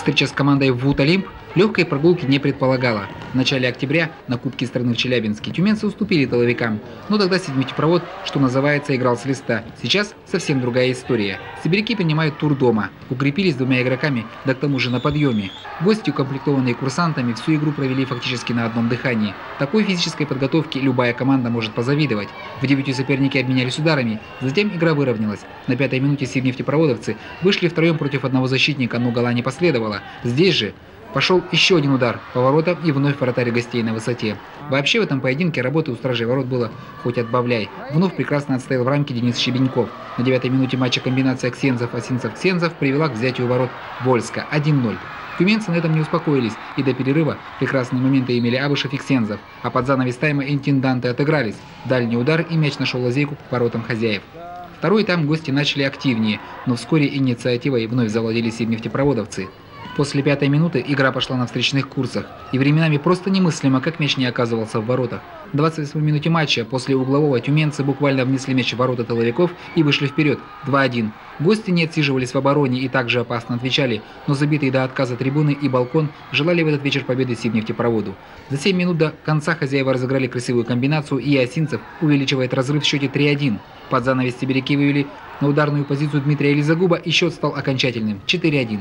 Встреча с командой ВУТ «Олимп» легкой прогулки не предполагала. В начале октября на Кубке страны в Челябинске тюменцы уступили тыловикам. Но тогда сидневтепровод, что называется, играл с листа. Сейчас совсем другая история. Сибиряки принимают тур дома. Укрепились двумя игроками, да к тому же на подъеме. Гости, укомплектованные курсантами, всю игру провели фактически на одном дыхании. Такой физической подготовке любая команда может позавидовать. В дебюте соперники обменялись ударами, затем игра выровнялась. На 5-й минуте сидневтепроводовцы вышли втроем против одного защитника, но гола не последовало. Здесь же пошел еще один удар по воротам, и вновь вратарь гостей на высоте. Вообще в этом поединке работы у стражей ворот было хоть отбавляй. Вновь прекрасно отстоял в рамке Денис Щебеньков. На 9-й минуте матча комбинация Ксензов-Осинцев-Ксензов привела к взятию ворот Вольска 1-0. Тюменцы на этом не успокоились, и до перерыва прекрасные моменты имели Абышев и Ксензов, а под занавес тайма интенданты отыгрались. Дальний удар, и мяч нашел лазейку к воротам хозяев. Второй тайм гости начали активнее, но вскоре инициативой вновь завладели сидневтепроводовцы. После 5-й минуты игра пошла на встречных курсах, и временами просто немыслимо, как мяч не оказывался в воротах. В 28-й минуте матча после углового тюменцы буквально внесли мяч в ворота тыловиков и вышли вперед 2-1. Гости не отсиживались в обороне и также опасно отвечали, но забитые до отказа трибуны и балкон желали в этот вечер победы сидневтепроводу. За 7 минут до конца хозяева разыграли красивую комбинацию, и Осинцев увеличивает разрыв в счете 3-1. Под занавес сибиряки вывели на ударную позицию Дмитрия Лизагуба, и счет стал окончательным 4-1.